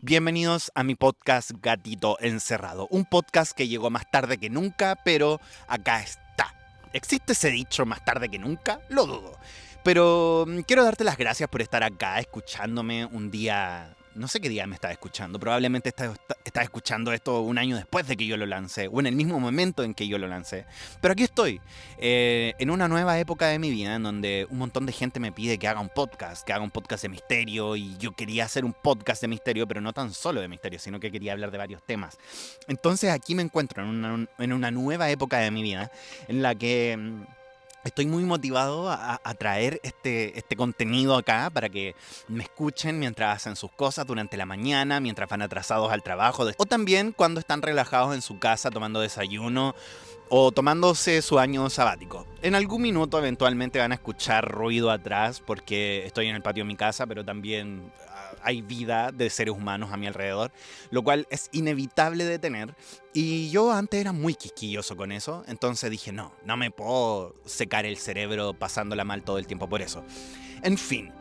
Bienvenidos a mi podcast Gatito Encerrado, un podcast que llegó más tarde que nunca, pero acá está. ¿Existe ese dicho más tarde que nunca? Lo dudo. Pero quiero darte las gracias por estar acá escuchándome un día. No sé qué día me estás escuchando. Probablemente estás escuchando esto un año después de que yo lo lancé, o en el mismo momento en que yo lo lancé. Pero aquí estoy, en una nueva época de mi vida en donde un montón de gente me pide que haga un podcast de misterio, y yo quería hacer un podcast de misterio, pero no tan solo de misterio, sino que quería hablar de varios temas. Entonces aquí me encuentro en una nueva época de mi vida en la que estoy muy motivado a traer este contenido acá para que me escuchen mientras hacen sus cosas durante la mañana, mientras van atrasados al trabajo, o también cuando están relajados en su casa tomando desayuno o tomándose su año sabático. En algún minuto eventualmente van a escuchar ruido atrás porque estoy en el patio de mi casa, pero también hay vida de seres humanos a mi alrededor, lo cual es inevitable de tener. Y yo antes era muy quisquilloso con eso, entonces dije, no me puedo secar el cerebro pasándola mal todo el tiempo por eso. En fin,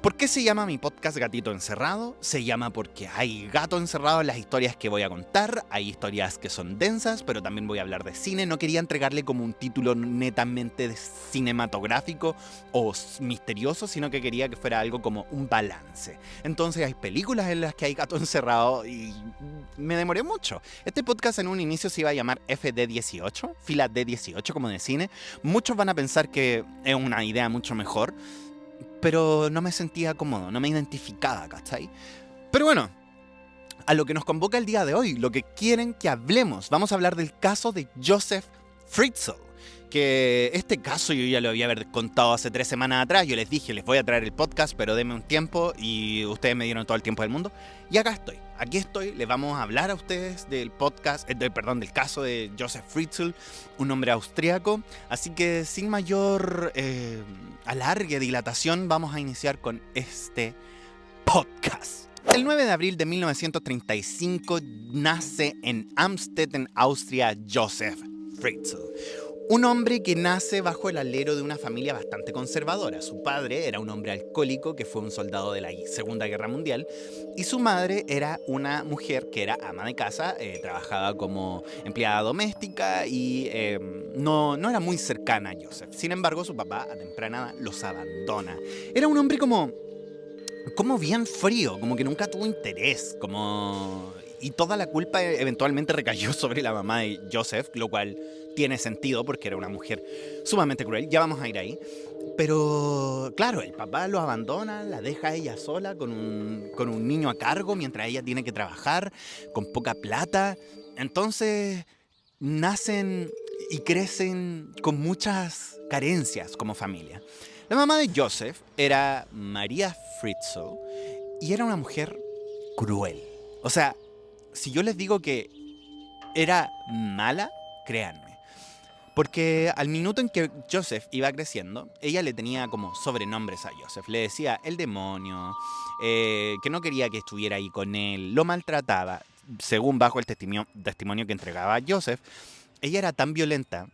¿por qué se llama mi podcast Gatito Encerrado? Se llama porque hay gato encerrado en las historias que voy a contar. Hay historias que son densas, pero también voy a hablar de cine. No quería entregarle como un título netamente cinematográfico o misterioso, sino que quería que fuera algo como un balance. Entonces hay películas en las que hay gato encerrado y me demoré mucho. Este podcast en un inicio se iba a llamar FD18, fila D18 como de cine. Muchos van a pensar que es una idea mucho mejor, pero no me sentía cómodo, no me identificaba, ¿cachai? Pero bueno, a lo que nos convoca el día de hoy, lo que quieren que hablemos. Vamos a hablar del caso de Joseph Fritzl. Que este caso yo ya lo había contado hace 3 semanas atrás. Yo les dije, les voy a traer el podcast, pero denme un tiempo, y ustedes me dieron todo el tiempo del mundo. Y acá estoy, les vamos a hablar a ustedes del podcast, del caso de Joseph Fritzl, un hombre austriaco. Así que sin mayor alargue, dilatación, vamos a iniciar con este podcast. El 9 de abril de 1935 nace en Amstetten, Austria, Joseph Fritzl. Un hombre que nace bajo el alero de una familia bastante conservadora. Su padre era un hombre alcohólico que fue un soldado de la Segunda Guerra Mundial, y su madre era una mujer que era ama de casa, trabajaba como empleada doméstica y no era muy cercana a Joseph. Sin embargo, su papá a temprana edad los abandona. Era un hombre como bien frío, como que nunca tuvo interés, y toda la culpa eventualmente recayó sobre la mamá de Joseph, lo cual tiene sentido porque era una mujer sumamente cruel. Ya vamos a ir ahí. Pero claro, el papá lo abandona, la deja a ella sola con un niño a cargo mientras ella tiene que trabajar con poca plata. Entonces nacen y crecen con muchas carencias como familia. La mamá de Joseph era María Fritzl y era una mujer cruel. O sea, si yo les digo que era mala, créanme. Porque al minuto en que Joseph iba creciendo, ella le tenía como sobrenombres a Joseph. Le decía el demonio, que no quería que estuviera ahí con él, lo maltrataba. Según bajo el testimonio que entregaba Joseph, ella era tan violenta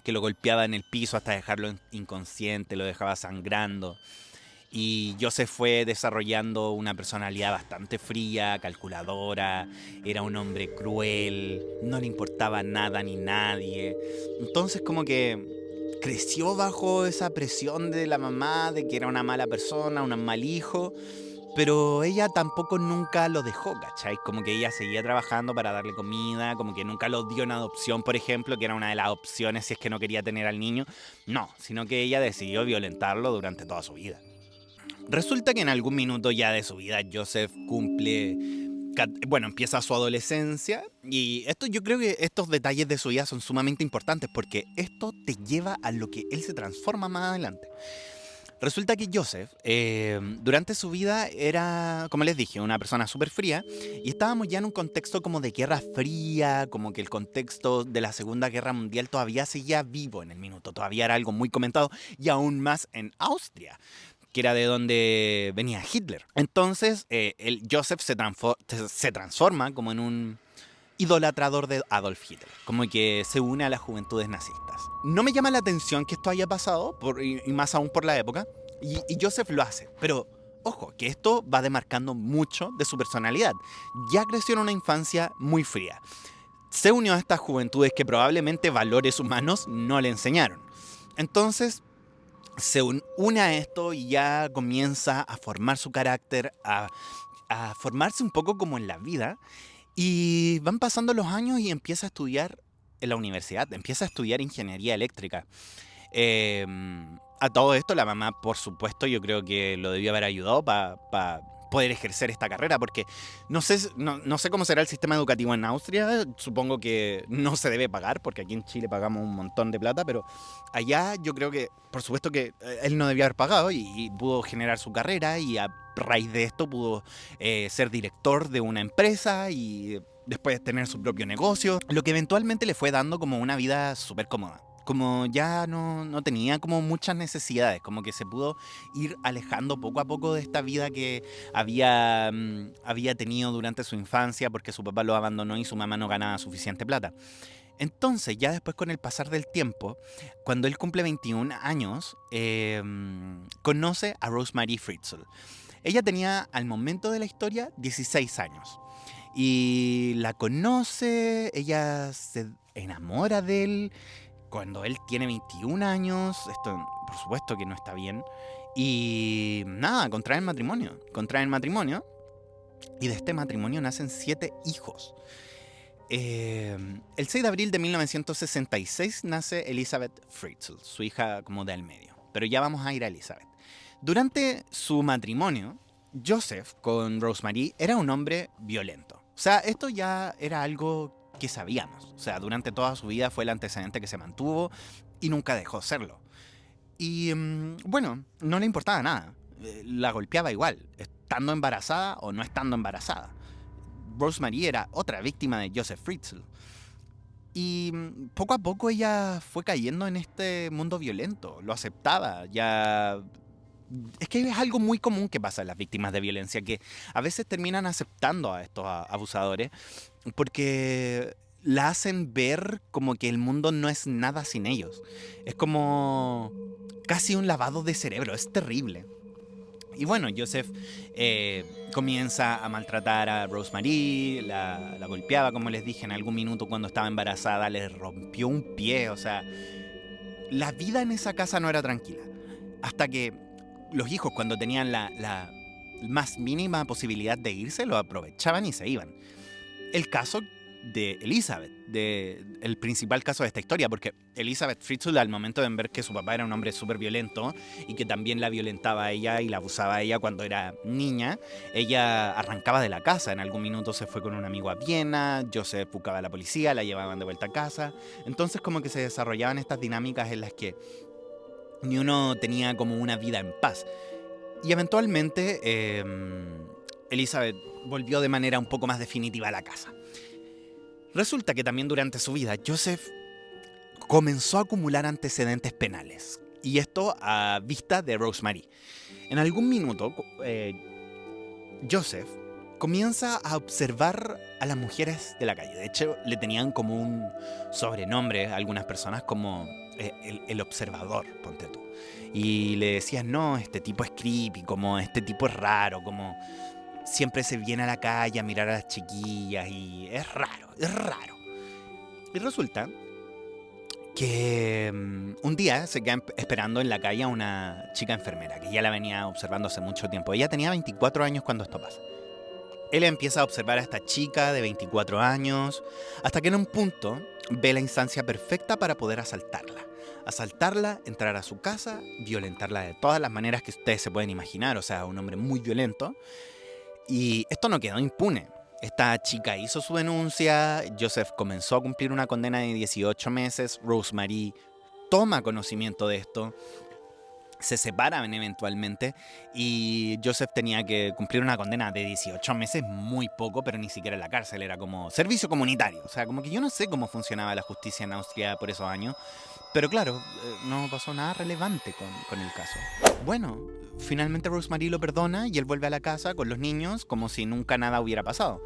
que lo golpeaba en el piso hasta dejarlo inconsciente, lo dejaba sangrando. Y Joseph fue desarrollando una personalidad bastante fría, calculadora, era un hombre cruel, no le importaba nada ni nadie. Entonces como que creció bajo esa presión de la mamá de que era una mala persona, un mal hijo, pero ella tampoco nunca lo dejó, ¿cachai? Como que ella seguía trabajando para darle comida, como que nunca lo dio en adopción, por ejemplo, que era una de las opciones si es que no quería tener al niño. No, sino que ella decidió violentarlo durante toda su vida. Resulta que en algún minuto ya de su vida Joseph empieza su adolescencia, y yo creo que estos detalles de su vida son sumamente importantes porque esto te lleva a lo que él se transforma más adelante. Resulta que Joseph, durante su vida era, como les dije, una persona súper fría, y estábamos ya en un contexto como de guerra fría, como que el contexto de la Segunda Guerra Mundial todavía seguía vivo en el minuto, todavía era algo muy comentado, y aún más en Austria, que era de donde venía Hitler. Entonces, Joseph se transforma como en un idolatrador de Adolf Hitler, como que se une a las juventudes nazistas. No me llama la atención que esto haya pasado, y más aún por la época, y Joseph lo hace, pero ojo, que esto va demarcando mucho de su personalidad. Ya creció en una infancia muy fría. Se unió a estas juventudes que probablemente valores humanos no le enseñaron. Entonces se une a esto y ya comienza a formar su carácter, a formarse un poco como en la vida. Y van pasando los años y empieza a estudiar en la universidad, empieza a estudiar ingeniería eléctrica. Eh, a todo esto la mamá, por supuesto, yo creo que lo debió haber ayudado para poder ejercer esta carrera, porque no sé cómo será el sistema educativo en Austria, supongo que no se debe pagar, porque aquí en Chile pagamos un montón de plata, pero allá yo creo que, por supuesto que él no debía haber pagado y pudo generar su carrera y a raíz de esto pudo ser director de una empresa y después tener su propio negocio, lo que eventualmente le fue dando como una vida súper cómoda. Como ya no tenía como muchas necesidades, como que se pudo ir alejando poco a poco de esta vida que había tenido durante su infancia porque su papá lo abandonó y su mamá no ganaba suficiente plata. Entonces, ya después con el pasar del tiempo, cuando él cumple 21 años, conoce a Rosemary Fritzl. Ella tenía, al momento de la historia, 16 años. Y la conoce, ella se enamora de él cuando él tiene 21 años. Esto, por supuesto que no está bien. Y nada, contraen matrimonio. Y de este matrimonio nacen 7 hijos. El 6 de abril de 1966 nace Elizabeth Fritzl, su hija como de al medio. Pero ya vamos a ir a Elizabeth. Durante su matrimonio, Joseph con Rosemary era un hombre violento. O sea, esto ya era algo que sabíamos. O sea, durante toda su vida fue el antecedente que se mantuvo y nunca dejó serlo. Y bueno, no le importaba nada. La golpeaba igual, estando embarazada o no estando embarazada. Rosemary era otra víctima de Joseph Fritzl. Y poco a poco ella fue cayendo en este mundo violento. Lo aceptaba. Ya. Es que es algo muy común que pasa en las víctimas de violencia, que a veces terminan aceptando a estos abusadores porque la hacen ver como que el mundo no es nada sin ellos. Es como casi un lavado de cerebro, es terrible. Y bueno, Joseph comienza a maltratar a Rosemary, la golpeaba, como les dije, en algún minuto cuando estaba embarazada, le rompió un pie, o sea, la vida en esa casa no era tranquila. Hasta que los hijos, cuando tenían la más mínima posibilidad de irse, lo aprovechaban y se iban. El caso de Elizabeth, el principal caso de esta historia, porque Elizabeth Fritzl, al momento de ver que su papá era un hombre súper violento y que también la violentaba a ella y la abusaba a ella cuando era niña, ella arrancaba de la casa. En algún minuto se fue con un amigo a Viena, Joseph buscaba a la policía, la llevaban de vuelta a casa. Entonces como que se desarrollaban estas dinámicas en las que ni uno tenía como una vida en paz. Y eventualmente Elizabeth volvió de manera un poco más definitiva a la casa. Resulta que también durante su vida Joseph comenzó a acumular antecedentes penales. Y esto a vista de Rosemary. En algún minuto, Joseph comienza a observar a las mujeres de la calle. De hecho, le tenían como un sobrenombre a algunas personas como el observador, ponte tú. Y le decían, no, este tipo es creepy, como este tipo es raro, como siempre se viene a la calle a mirar a las chiquillas y es raro, es raro. Y resulta que un día se queda esperando en la calle a una chica enfermera que ya la venía observando hace mucho tiempo. Ella tenía 24 años cuando esto pasa. Él empieza a observar a esta chica de 24 años hasta que en un punto ve la instancia perfecta para poder asaltarla. Asaltarla, entrar a su casa, violentarla de todas las maneras que ustedes se pueden imaginar. O sea, un hombre muy violento. Y esto no quedó impune. Esta chica hizo su denuncia, Joseph comenzó a cumplir una condena de 18 meses, Rosemary toma conocimiento de esto, se separan eventualmente y Joseph tenía que cumplir una condena de 18 meses, muy poco, pero ni siquiera en la cárcel, era como servicio comunitario. O sea, como que yo no sé cómo funcionaba la justicia en Austria por esos años, pero claro, no pasó nada relevante con el caso. Bueno, finalmente Rosemary lo perdona y él vuelve a la casa con los niños como si nunca nada hubiera pasado.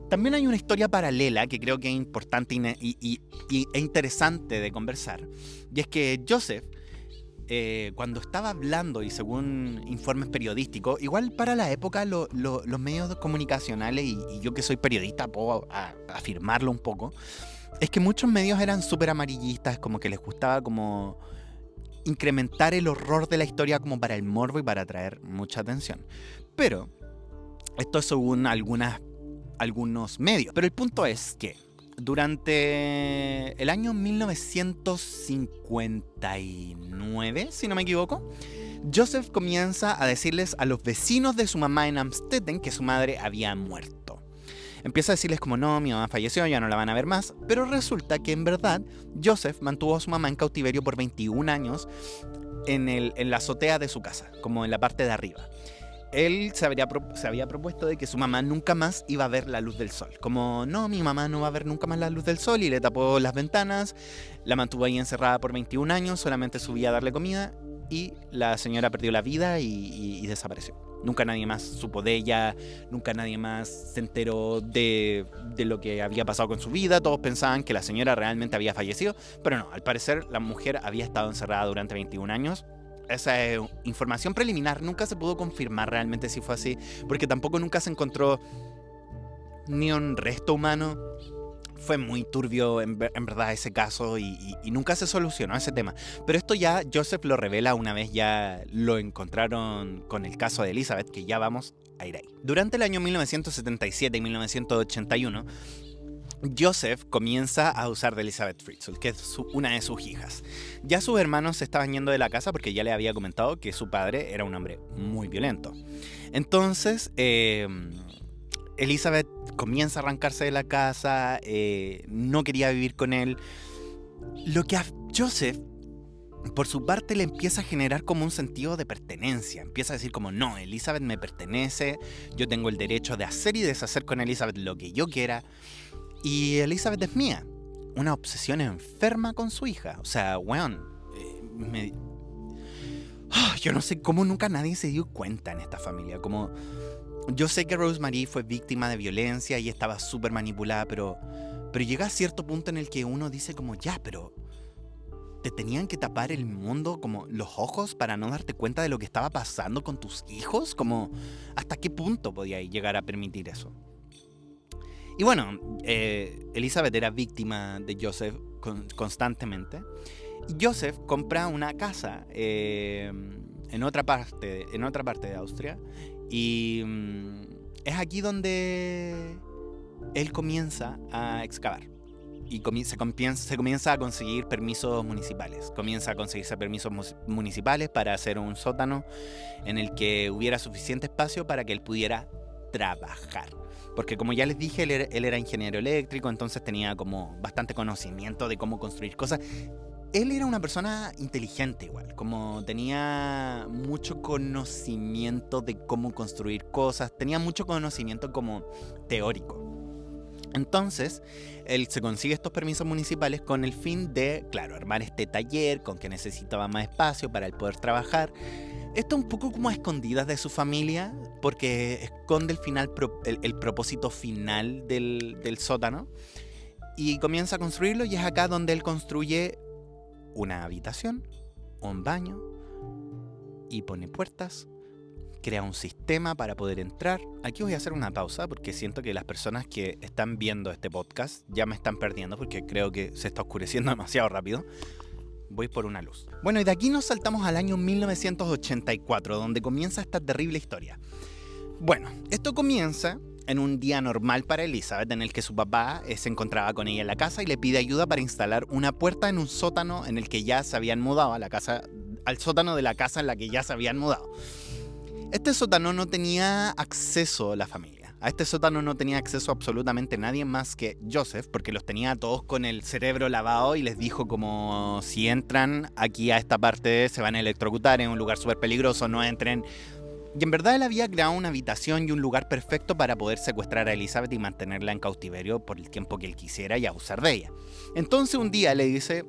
También hay una historia paralela que creo que es importante e interesante de conversar, y es que Joseph cuando estaba hablando, y según informes periodísticos, igual para la época los medios comunicacionales, y yo que soy periodista puedo afirmarlo un poco, es que muchos medios eran súper amarillistas, como que les gustaba como incrementar el horror de la historia como para el morbo y para atraer mucha atención. Pero esto es según algunos medios. Pero el punto es que durante el año 1959, si no me equivoco, Joseph comienza a decirles a los vecinos de su mamá en Amstetten que su madre había muerto. Empieza a decirles como no, mi mamá falleció, ya no la van a ver más, pero resulta que en verdad Joseph mantuvo a su mamá en cautiverio por 21 años en la azotea de su casa, como en la parte de arriba. Él se había propuesto de que su mamá nunca más iba a ver la luz del sol. Como, no, mi mamá no va a ver nunca más la luz del sol, y le tapó las ventanas, la mantuvo ahí encerrada por 21 años, solamente subía a darle comida, y la señora perdió la vida y desapareció. Nunca nadie más supo de ella, nunca nadie más se enteró de lo que había pasado con su vida. Todos pensaban que la señora realmente había fallecido, pero no, al parecer la mujer había estado encerrada durante 21 años. Esa es información preliminar, nunca se pudo confirmar realmente si fue así, porque tampoco nunca se encontró ni un resto humano. Fue muy turbio en verdad ese caso, y nunca se solucionó ese tema. Pero esto ya Joseph lo revela una vez ya lo encontraron con el caso de Elizabeth, que ya vamos a ir ahí. Durante el año 1977 y 1981, Joseph comienza a usar de Elizabeth Fritzl, que es una de sus hijas. Ya sus hermanos se estaban yendo de la casa porque ya le había comentado que su padre era un hombre muy violento. Entonces, Elizabeth comienza a arrancarse de la casa, no quería vivir con él. Lo que a Joseph, por su parte, le empieza a generar como un sentido de pertenencia. Empieza a decir como, no, Elizabeth me pertenece, yo tengo el derecho de hacer y deshacer con Elizabeth lo que yo quiera. Y Elizabeth es mía. Una obsesión enferma con su hija. O sea, weón. Yo no sé cómo nunca nadie se dio cuenta en esta familia. Como, yo sé que Rosemary fue víctima de violencia y estaba súper manipulada, pero llega a cierto punto en el que uno dice como, ya, pero ¿te tenían que tapar el mundo, como los ojos, para no darte cuenta de lo que estaba pasando con tus hijos? Como, ¿hasta qué punto podía llegar a permitir eso? Y bueno, Elizabeth era víctima de Joseph constantemente. Y Joseph compra una casa en otra parte de Austria. Y es aquí donde él comienza a excavar. Y se comienza a conseguir permisos municipales. Comienza a conseguirse permisos municipales para hacer un sótano en el que hubiera suficiente espacio para que él pudiera trabajar. Porque como ya les dije, él era ingeniero eléctrico, entonces tenía como bastante conocimiento de cómo construir cosas. Él era una persona inteligente igual, como tenía mucho conocimiento de cómo construir cosas, tenía mucho conocimiento como teórico. Entonces, él se consigue estos permisos municipales con el fin de, claro, armar este taller con que necesitaba más espacio para él poder trabajar. Esto un poco como a escondidas de su familia, porque esconde el propósito final del sótano. Y comienza a construirlo, y es acá donde él construye una habitación, un baño, y pone puertas, crea un sistema para poder entrar. Aquí voy a hacer una pausa porque siento que las personas que están viendo este podcast ya me están perdiendo, porque creo que se está oscureciendo demasiado rápido. Voy por una luz. Bueno, y de aquí nos saltamos al año 1984, donde comienza esta terrible historia. Bueno, esto comienza en un día normal para Elizabeth, en el que su papá se encontraba con ella en la casa y le pide ayuda para instalar una puerta en un sótano en el que ya se habían mudado, al sótano de la casa en la que ya se habían mudado. Este sótano no tenía acceso la familia. A este sótano no tenía acceso absolutamente nadie más que Joseph, porque los tenía todos con el cerebro lavado, y les dijo como, si entran aquí a esta parte se van a electrocutar, en un lugar súper peligroso, no entren. Y en verdad él había creado una habitación y un lugar perfecto para poder secuestrar a Elizabeth y mantenerla en cautiverio por el tiempo que él quisiera y abusar de ella. Entonces un día le dice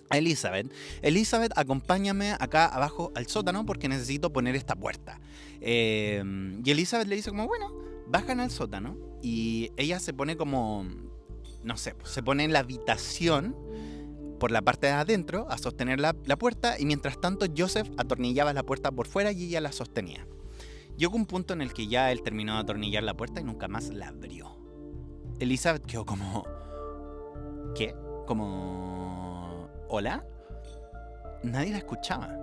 a Elizabeth, acompáñame acá abajo al sótano porque necesito poner esta puerta. Y Elizabeth le dice como, bueno, bajan al sótano, y ella se pone como, no sé, se pone en la habitación por la parte de adentro a sostener la puerta, y mientras tanto Joseph atornillaba la puerta por fuera y ella la sostenía. Llegó un punto en el que ya él terminó de atornillar la puerta y nunca más la abrió. Elizabeth quedó como... ¿Qué? Como... ¿Hola? Nadie la escuchaba.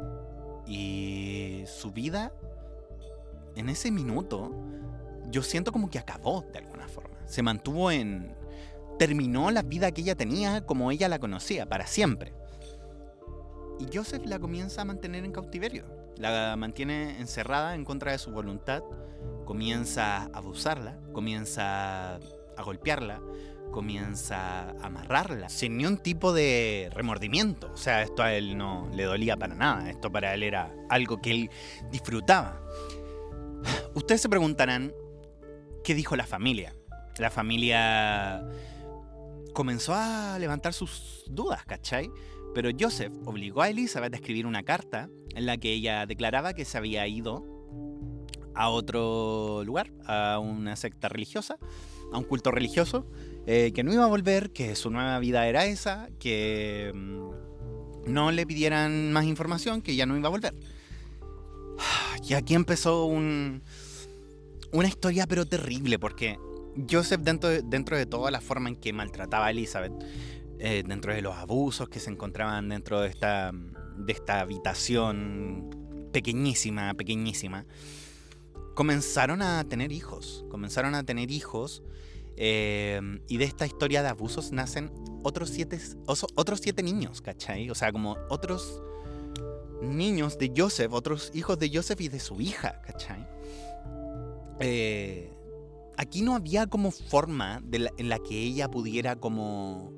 Y su vida, en ese minuto, yo siento como que acabó de alguna forma. Se mantuvo en... Terminó la vida que ella tenía como ella la conocía, para siempre. Y Joseph la comienza a mantener en cautiverio. La mantiene encerrada en contra de su voluntad. Comienza a abusarla, comienza a golpearla, comienza a amarrarla, sin ni un tipo de remordimiento. O sea, esto a él no le dolía para nada. Esto para él era algo que él disfrutaba. Ustedes se preguntarán, ¿qué dijo la familia? La familia comenzó a levantar sus dudas, ¿cachai? Pero Joseph obligó a Elizabeth a escribir una carta en la que ella declaraba que se había ido a otro lugar, a una secta religiosa, a un culto religioso, que no iba a volver, que su nueva vida era esa, que no le pidieran más información, que ya no iba a volver. Y aquí empezó una historia pero terrible, porque Joseph, dentro de toda la forma en que maltrataba a Elizabeth, dentro de los abusos que se encontraban dentro de esta habitación pequeñísima, comenzaron a tener hijos. Y de esta historia de abusos nacen otros siete niños, ¿cachai? O sea, como otros niños de Joseph, otros hijos de Joseph y de su hija, ¿cachai? Aquí no había como forma en la que ella pudiera como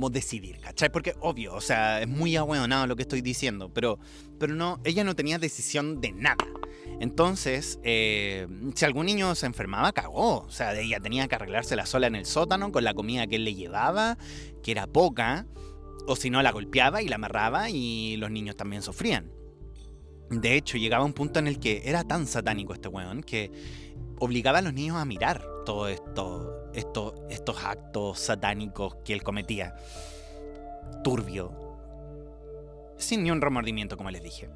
decidir, ¿cachai? Porque obvio, o sea, es muy ahueonado lo que estoy diciendo, pero no, ella no tenía decisión de nada. Entonces, si algún niño se enfermaba, cagó. O sea, ella tenía que arreglársela sola en el sótano con la comida que él le llevaba, que era poca, o si no la golpeaba y la amarraba, y los niños también sufrían. De hecho, llegaba un punto en el que era tan satánico este weón que obligaba a los niños a mirar todo estos actos satánicos que él cometía. Turbio. Sin ni un remordimiento, como les dije.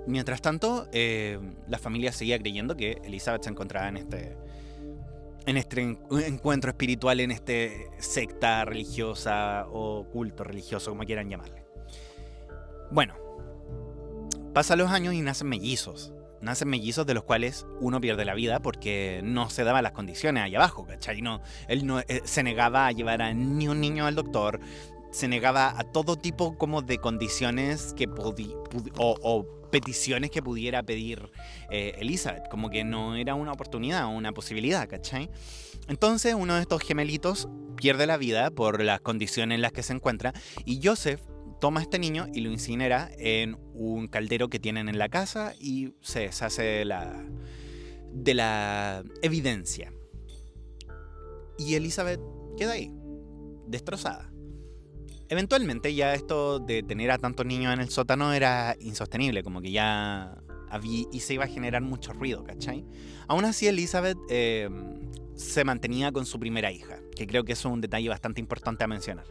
Mientras tanto, la familia seguía creyendo que Elizabeth se encontraba en este encuentro espiritual, en este secta religiosa o culto religioso, como quieran llamarle. Bueno, pasan los años y nacen mellizos. Nacen mellizos de los cuales uno pierde la vida porque no se daban las condiciones allá abajo, ¿cachai? Él no se negaba a llevar a ni un niño al doctor, se negaba a todo tipo como de condiciones que o peticiones que pudiera pedir Elizabeth, como que no era una oportunidad o una posibilidad, ¿cachai? Entonces uno de estos gemelitos pierde la vida por las condiciones en las que se encuentra, y Joseph toma a este niño y lo incinera en un caldero que tienen en la casa y se deshace de la evidencia. Y Elizabeth queda ahí, destrozada. Eventualmente ya esto de tener a tantos niños en el sótano era insostenible, como que ya y se iba a generar mucho ruido, ¿cachai? Aún así Elizabeth se mantenía con su primera hija, que creo que eso es un detalle bastante importante a mencionar.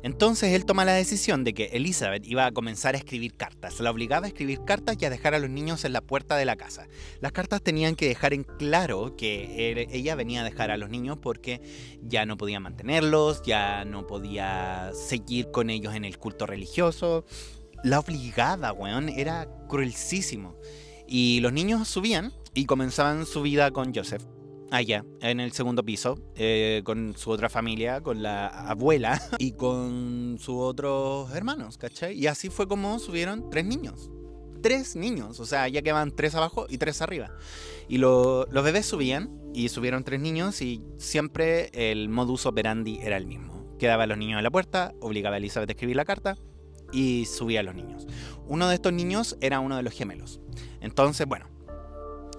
Entonces él toma la decisión de que Elizabeth iba a comenzar a escribir cartas. La obligaba a escribir cartas y a dejar a los niños en la puerta de la casa. Las cartas tenían que dejar en claro que ella venía a dejar a los niños porque ya no podía mantenerlos, ya no podía seguir con ellos en el culto religioso. La obligada, weón, era cruelísimo. Y los niños subían y comenzaban su vida con Joseph. Allá, en el segundo piso, con su otra familia, con la abuela y con sus otros hermanos, ¿cachai? Y así fue como subieron 3 niños. 3 niños, o sea, ya quedaban 3 abajo y 3 arriba. Y los bebés subían y subieron 3 niños, y siempre el modus operandi era el mismo. Quedaba a los niños en la puerta, obligaba a Elizabeth a escribir la carta y subía a los niños. Uno de estos niños era uno de los gemelos. Entonces, bueno,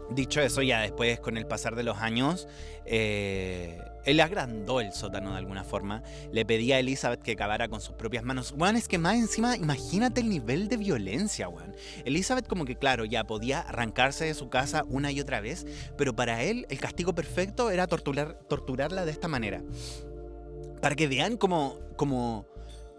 dicho eso, ya después, con el pasar de los años, él agrandó el sótano de alguna forma. Le pedía a Elizabeth que cavara con sus propias manos. Weón, es que más encima, imagínate el nivel de violencia, weón. Elizabeth como que, claro, ya podía arrancarse de su casa una y otra vez, pero para él el castigo perfecto era torturarla de esta manera. para que vean como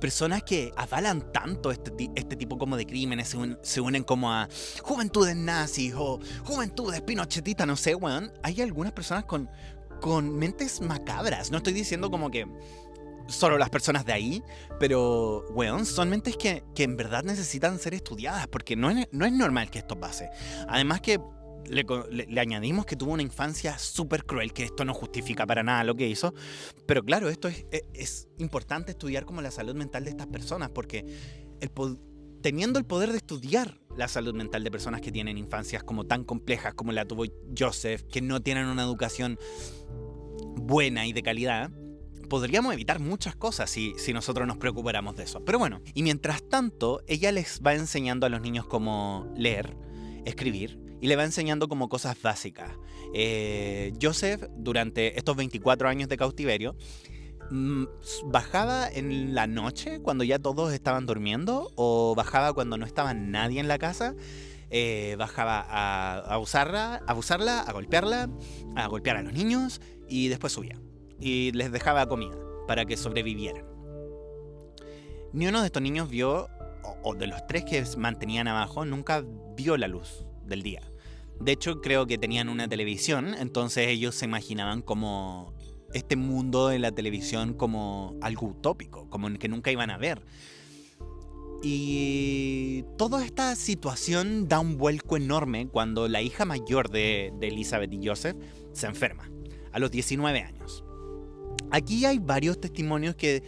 personas que avalan tanto este tipo como de crímenes se unen como a juventudes nazis o juventudes pinochetistas, no sé, weón. Hay algunas personas con mentes macabras. No estoy diciendo como que solo las personas de ahí, pero, weón, son mentes que en verdad necesitan ser estudiadas, porque no es normal que esto pase. Además que le añadimos que tuvo una infancia súper cruel, que esto no justifica para nada lo que hizo, pero claro, esto es importante estudiar como la salud mental de estas personas, porque teniendo el poder de estudiar la salud mental de personas que tienen infancias como tan complejas como la tuvo Joseph, que no tienen una educación buena y de calidad, podríamos evitar muchas cosas si nosotros nos preocupáramos de eso. Pero bueno, y mientras tanto, ella les va enseñando a los niños cómo leer, escribir, y le va enseñando como cosas básicas. Joseph, durante estos 24 años de cautiverio, bajaba en la noche cuando ya todos estaban durmiendo, o bajaba cuando no estaba nadie en la casa. Bajaba a abusarla, a golpearla, a golpear a los niños, y después subía y les dejaba comida para que sobrevivieran. Ni uno de estos niños vio, o de los 3 que mantenían abajo, nunca vio la luz del día. De hecho, creo que tenían una televisión, entonces ellos se imaginaban como este mundo de la televisión como algo utópico, como que nunca iban a ver. Y toda esta situación da un vuelco enorme cuando la hija mayor de Elizabeth y Joseph se enferma, a los 19 años. Aquí hay varios testimonios que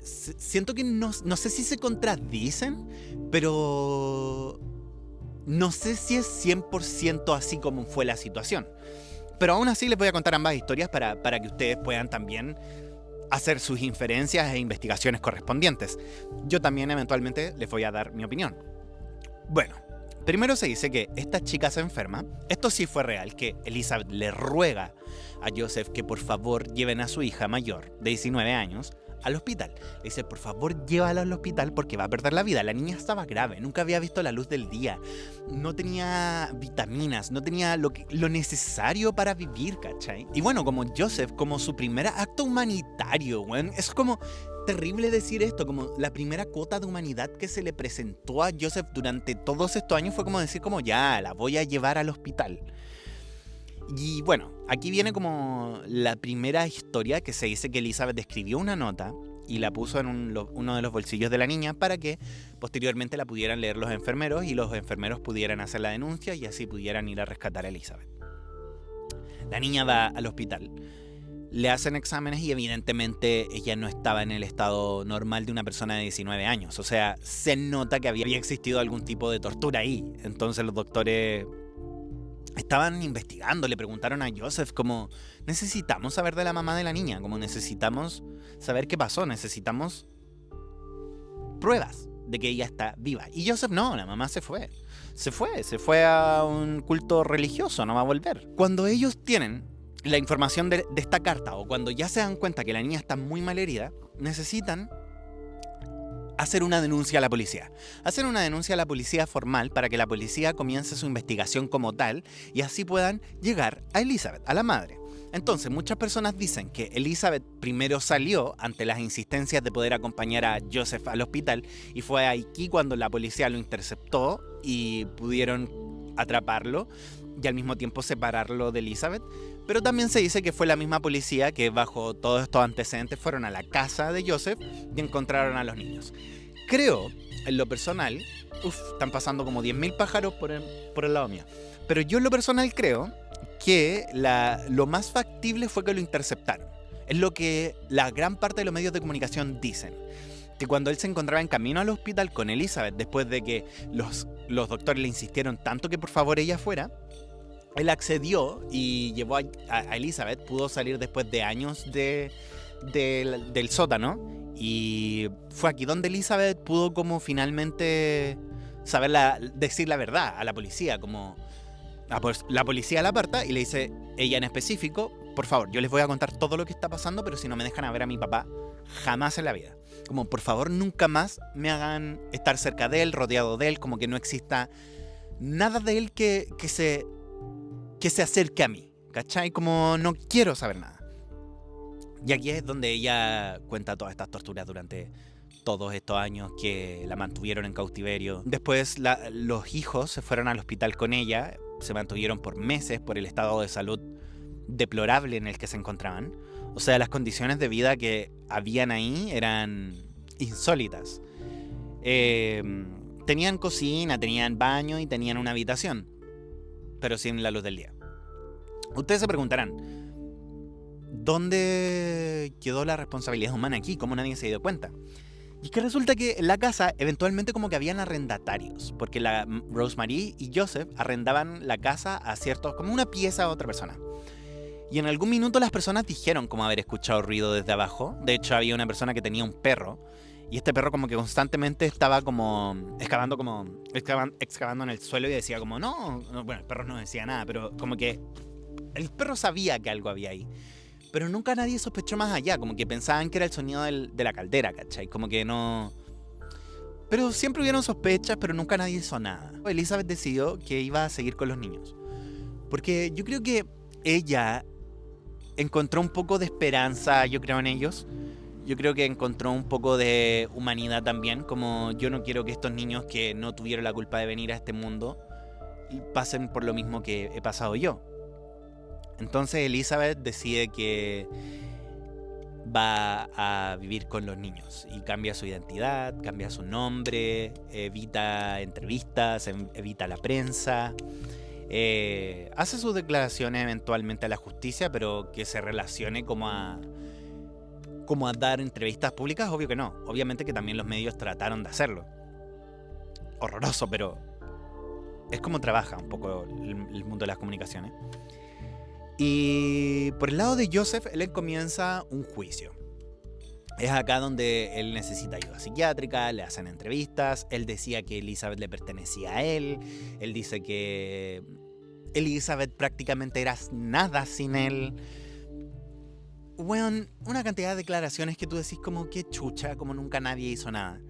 siento que no sé si se contradicen, pero no sé si es 100% así como fue la situación. Pero aún así les voy a contar ambas historias para que ustedes puedan también hacer sus inferencias e investigaciones correspondientes. Yo también eventualmente les voy a dar mi opinión. Bueno, primero se dice que esta chica se enferma. Esto sí fue real, que Elizabeth le ruega a Joseph que por favor lleven a su hija mayor, de 19 años, al hospital. Le dice, por favor, llévala al hospital porque va a perder la vida. La niña estaba grave, nunca había visto la luz del día, no tenía vitaminas, no tenía lo necesario para vivir, ¿cachai? Y bueno, como Joseph, como su primer acto humanitario, bueno, es como terrible decir esto, como la primera cuota de humanidad que se le presentó a Joseph durante todos estos años fue como decir como ya, la voy a llevar al hospital. Y bueno, aquí viene como la primera historia que se dice que Elizabeth escribió una nota y la puso en uno de los bolsillos de la niña para que posteriormente la pudieran leer los enfermeros y los enfermeros pudieran hacer la denuncia y así pudieran ir a rescatar a Elizabeth. La niña va al hospital, le hacen exámenes y evidentemente ella no estaba en el estado normal de una persona de 19 años. O sea, se nota que había existido algún tipo de tortura ahí. Entonces los doctores estaban investigando, le preguntaron a Joseph como necesitamos saber de la mamá de la niña, como necesitamos saber qué pasó, necesitamos pruebas de que ella está viva. Y Joseph no, la mamá se fue a un culto religioso, no va a volver. Cuando ellos tienen la información de esta carta o cuando ya se dan cuenta que la niña está muy mal herida, necesitan hacer una denuncia a la policía. Hacer una denuncia a la policía formal para que la policía comience su investigación como tal y así puedan llegar a Elizabeth, a la madre. Entonces, muchas personas dicen que Elizabeth primero salió ante las insistencias de poder acompañar a Joseph al hospital y fue aquí cuando la policía lo interceptó y pudieron atraparlo y al mismo tiempo separarlo de Elizabeth. Pero también se dice que fue la misma policía que bajo todos estos antecedentes fueron a la casa de Joseph y encontraron a los niños. Creo, en lo personal, están pasando como 10.000 pájaros por el lado mío, pero yo en lo personal creo que lo más factible fue que lo interceptaron. Es lo que la gran parte de los medios de comunicación dicen. Que cuando él se encontraba en camino al hospital con Elizabeth, después de que los doctores le insistieron tanto que por favor ella fuera, él accedió y llevó a Elizabeth, pudo salir después de años del sótano, y fue aquí donde Elizabeth pudo como finalmente decir la verdad a la policía, como la policía la aparta y le dice, ella en específico, por favor, yo les voy a contar todo lo que está pasando, pero si no me dejan a ver a mi papá, jamás en la vida. Como por favor nunca más me hagan estar cerca de él, rodeado de él, como que no exista nada de él que se acerque a mí, ¿cachai? Como no quiero saber nada. Y aquí es donde ella cuenta todas estas torturas durante todos estos años que la mantuvieron en cautiverio. Después los hijos se fueron al hospital con ella, se mantuvieron por meses por el estado de salud deplorable en el que se encontraban. O sea, las condiciones de vida que habían ahí eran insólitas. Tenían cocina, tenían baño y tenían una habitación, pero sin la luz del día. Ustedes se preguntarán, ¿dónde quedó la responsabilidad humana aquí? ¿Cómo nadie se dio cuenta? Y es que resulta que en la casa eventualmente como que habían arrendatarios, porque la Rosemary y Joseph arrendaban la casa a ciertos, como una pieza a otra persona. Y en algún minuto las personas dijeron como haber escuchado ruido desde abajo. De hecho había una persona que tenía un perro, y este perro como que constantemente estaba como excavando en el suelo y decía como no, bueno, el perro no decía nada, pero como que el perro sabía que algo había ahí. Pero nunca nadie sospechó más allá, como que pensaban que era el sonido de la caldera, ¿cachai? Como que no... Pero siempre hubieron sospechas, pero nunca nadie hizo nada. Elizabeth decidió que iba a seguir con los niños. Porque yo creo que ella encontró un poco de esperanza, yo creo, en ellos. Yo creo que encontró un poco de humanidad también, como yo no quiero que estos niños que no tuvieron la culpa de venir a este mundo pasen por lo mismo que he pasado yo. Entonces Elizabeth decide que va a vivir con los niños y cambia su identidad, cambia su nombre, evita entrevistas, evita la prensa, hace sus declaraciones eventualmente a la justicia, pero que se relacione como a dar entrevistas públicas, obvio que no. Obviamente que también los medios trataron de hacerlo. Horroroso, pero es como trabaja un poco el mundo de las comunicaciones. Y por el lado de Joseph, él comienza un juicio. Es acá donde él necesita ayuda psiquiátrica, le hacen entrevistas, él decía que Elizabeth le pertenecía a él, él dice que Elizabeth prácticamente era nada sin él. Bueno, una cantidad de declaraciones que tú decís como que chucha, como nunca nadie hizo nada.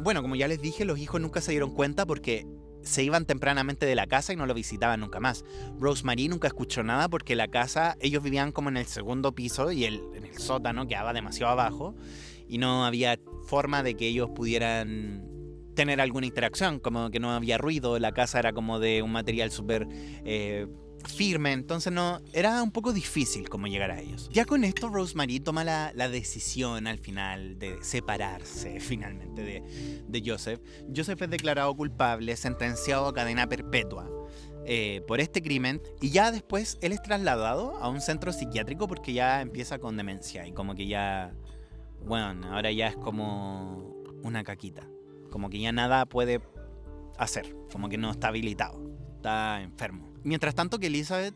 Bueno, como ya les dije, los hijos nunca se dieron cuenta porque se iban tempranamente de la casa y no lo visitaban nunca más. Rosemary nunca escuchó nada porque la casa, ellos vivían como en el segundo piso y en el sótano quedaba demasiado abajo y no había forma de que ellos pudieran tener alguna interacción, como que no había ruido, la casa era como de un material súper firme, entonces no, era un poco difícil como llegar a ellos. Ya con esto Rosemary toma la decisión al final de separarse finalmente de Joseph. Joseph es declarado culpable, sentenciado a cadena perpetua por este crimen, y ya después él es trasladado a un centro psiquiátrico porque ya empieza con demencia y como que ya, bueno, ahora ya es como una caquita, como que ya nada puede hacer, como que no está habilitado, está enfermo. Mientras tanto que Elizabeth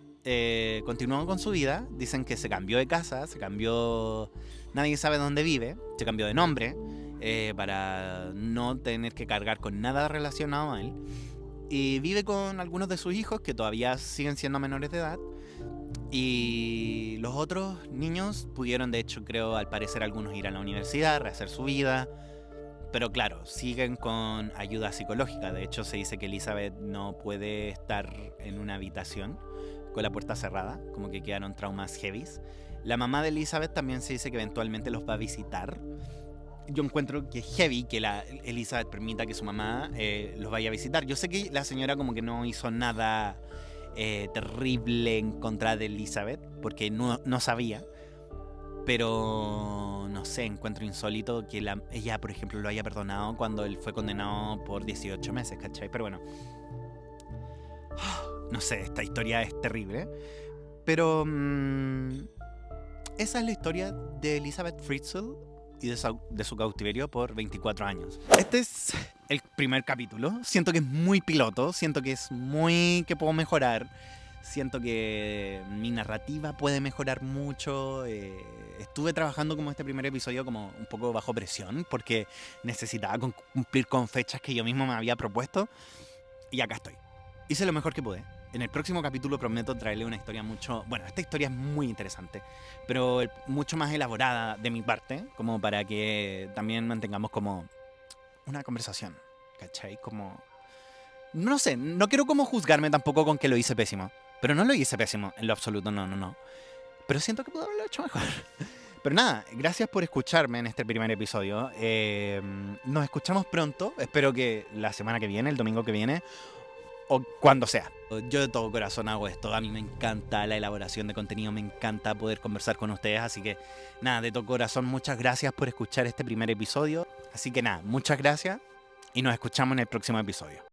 continuó con su vida, dicen que se cambió de casa, se cambió, nadie sabe dónde vive, se cambió de nombre para no tener que cargar con nada relacionado a él, y vive con algunos de sus hijos que todavía siguen siendo menores de edad, y los otros niños pudieron, de hecho, creo, al parecer algunos ir a la universidad, rehacer su vida. Pero claro, siguen con ayuda psicológica. De hecho, se dice que Elizabeth no puede estar en una habitación con la puerta cerrada, como que quedaron traumas heavies. La mamá de Elizabeth también se dice que eventualmente los va a visitar. Yo encuentro que es heavy que Elizabeth permita que su mamá los vaya a visitar. Yo sé que la señora como que no hizo nada terrible en contra de Elizabeth, porque no sabía. Pero no sé, encuentro insólito que ella, por ejemplo, lo haya perdonado cuando él fue condenado por 18 meses, ¿cachai? Pero bueno, no sé, esta historia es terrible. Pero esa es la historia de Elizabeth Fritzl y de su cautiverio por 24 años. Este es el primer capítulo. Siento que es muy piloto, siento que es muy que puedo mejorar. Siento que mi narrativa puede mejorar mucho. Estuve trabajando como este primer episodio como un poco bajo presión porque necesitaba cumplir con fechas que yo mismo me había propuesto. Y acá estoy. Hice lo mejor que pude. En el próximo capítulo prometo traerle una historia mucho... Bueno, esta historia es muy interesante, pero mucho más elaborada de mi parte, como para que también mantengamos como una conversación, ¿cachai? Como... No sé, no quiero como juzgarme tampoco con que lo hice pésimo. Pero no lo hice pésimo, en lo absoluto, no. pero siento que puedo haberlo hecho mejor. Pero nada, gracias por escucharme en este primer episodio. Nos escuchamos pronto. Espero que la semana que viene, el domingo que viene, o cuando sea. Yo de todo corazón hago esto. A mí me encanta la elaboración de contenido, me encanta poder conversar con ustedes. Así que nada, de todo corazón, muchas gracias por escuchar este primer episodio. Así que nada, muchas gracias y nos escuchamos en el próximo episodio.